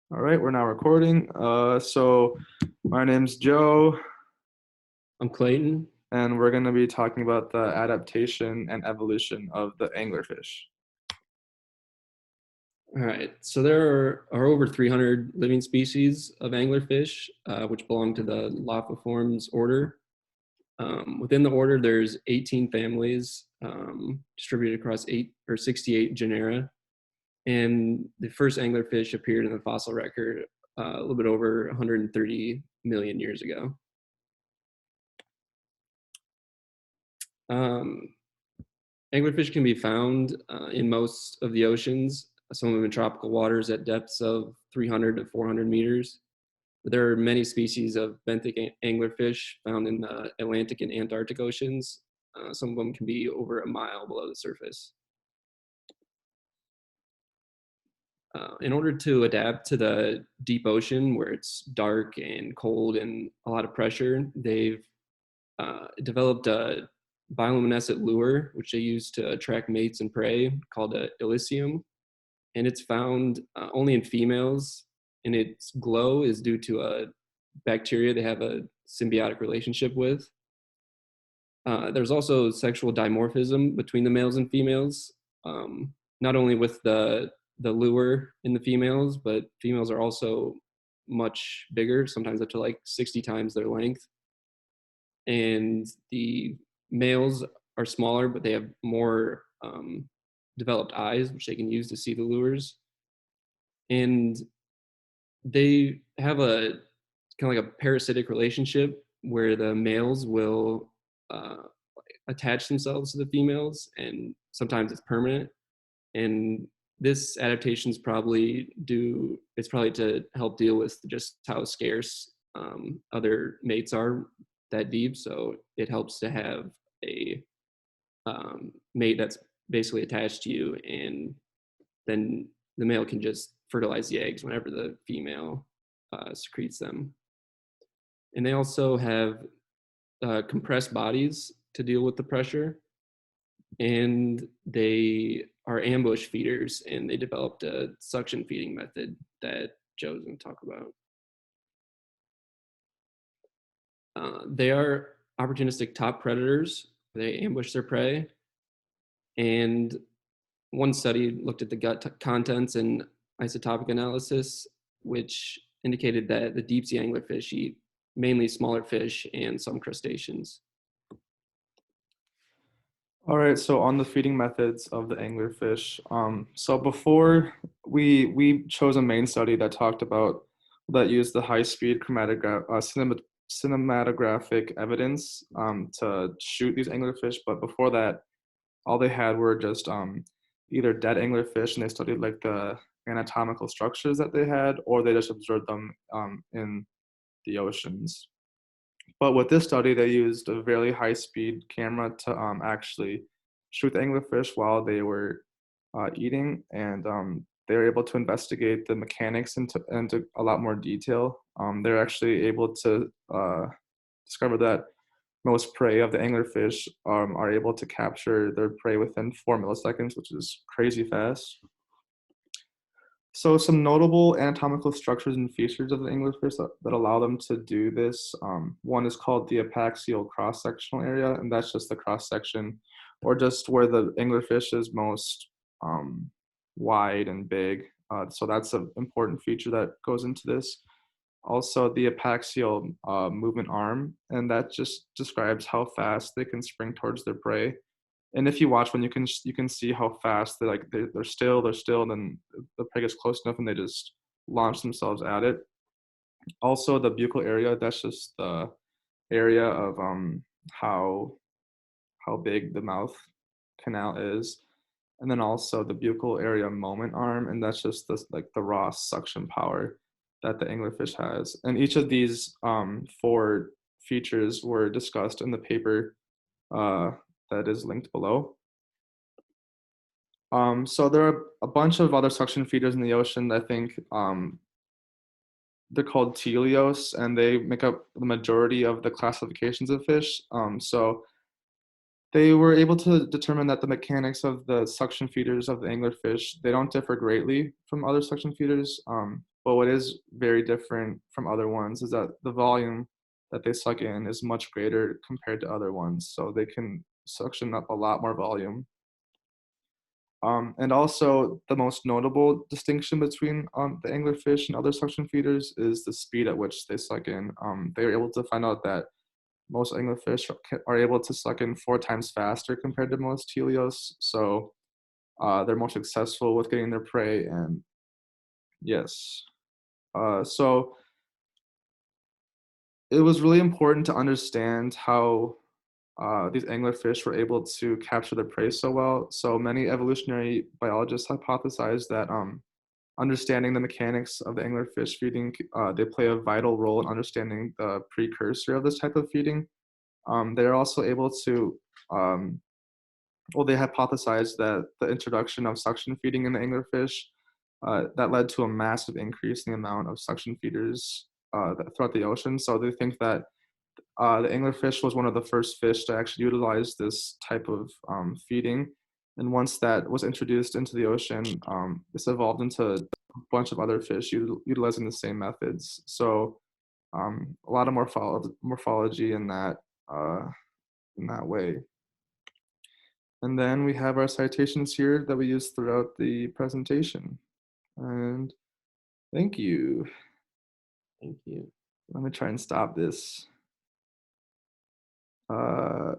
All right, we're now recording. So my name's Joe, I'm Clayton. and we're going to be talking about the adaptation and evolution of the anglerfish. All right. So there are over 300 living species of anglerfish, which belong to the Lophiiformes order. Within the order, there's 18 families distributed across 68 genera. And the first anglerfish appeared in the fossil record a little bit over 130 million years ago. Um, Anglerfish can be found in most of the oceans, some of them in tropical waters at depths of 300 to 400 meters. But there are many species of benthic anglerfish found in the Atlantic and Antarctic oceans. Some of them can be over a mile below the surface. In order to adapt to the deep ocean where it's dark and cold and a lot of pressure, they've developed a bioluminescent lure, which they use to attract mates and prey, called a elysium. And it's found only in females, and its glow is due to a bacteria they have a symbiotic relationship with. There's also sexual dimorphism between the males and females, not only with the lure in the females, but females are also much bigger, sometimes up to like 60 times their length. And the males are smaller, but they have more developed eyes, which they can use to see the lures. And they have a kind of like a parasitic relationship where the males will uh, attach themselves to the females, and sometimes it's permanent. And this adaptation is probably to help deal with just how scarce other mates are that deep. So it helps to have a mate that's basically attached to you, and then the male can just fertilize the eggs whenever the female secretes them. And they also have compressed bodies to deal with the pressure, and they are ambush feeders, and they developed a suction feeding method that Joe's going to talk about. They are opportunistic top predators. They ambush their prey, and one study looked at the gut contents and isotopic analysis, which indicated that the deep sea anglerfish eat mainly smaller fish and some crustaceans. All right, so on the feeding methods of the anglerfish. So before we chose a main study that used the high-speed cinematographic evidence to shoot these anglerfish, but before that, all they had were just either dead anglerfish, and they studied like the anatomical structures that they had, or they just observed them in the oceans. But with this study, they used a very high-speed camera to actually shoot the anglerfish while they were eating, and they were able to investigate the mechanics into a lot more detail. They're actually able to discover that most prey of the anglerfish are able to capture their prey within 4 milliseconds, which is crazy fast. So some notable anatomical structures and features of the anglerfish that allow them to do this. One is called the apaxial cross-sectional area, and that's just the cross-section, or just where the anglerfish is most wide and big. So that's an important feature that goes into this. Also, the apaxial movement arm, and that just describes how fast they can spring towards their prey. And if you watch one, you can see how fast they're still, and then the prey gets close enough, and they just launch themselves at it. Also, the buccal area, that's just the area of how big the mouth canal is. And then also the buccal area moment arm, and that's just the raw suction power that the anglerfish has. And each of these four features were discussed in the paper uh, that is linked below. So there are a bunch of other suction feeders in the ocean. I think they're called teleos, and they make up the majority of the classifications of fish. So they were able to determine that the mechanics of the suction feeders of the anglerfish, they don't differ greatly from other suction feeders, But what is very different from other ones is that the volume that they suck in is much greater compared to other ones, so they can suction up a lot more volume. And also, the most notable distinction between the anglerfish and other suction feeders is the speed at which they suck in. They were able to find out that most anglerfish are able to suck in 4 times faster compared to most helios, so they're more successful with getting their prey. And yes, so it was really important to understand how these anglerfish were able to capture their prey so well. So many evolutionary biologists hypothesize that understanding the mechanics of the anglerfish feeding, they play a vital role in understanding the precursor of this type of feeding. They're also able to, well, they hypothesized that the introduction of suction feeding in the anglerfish that led to a massive increase in the amount of suction feeders throughout the ocean. So they think that the anglerfish was one of the first fish to actually utilize this type of feeding. And once that was introduced into the ocean, this evolved into a bunch of other fish utilizing the same methods. So a lot of morphology uh, in that way. And then we have our citations here that we use throughout the presentation. And thank you. Thank you. Let me try and stop this. Uh,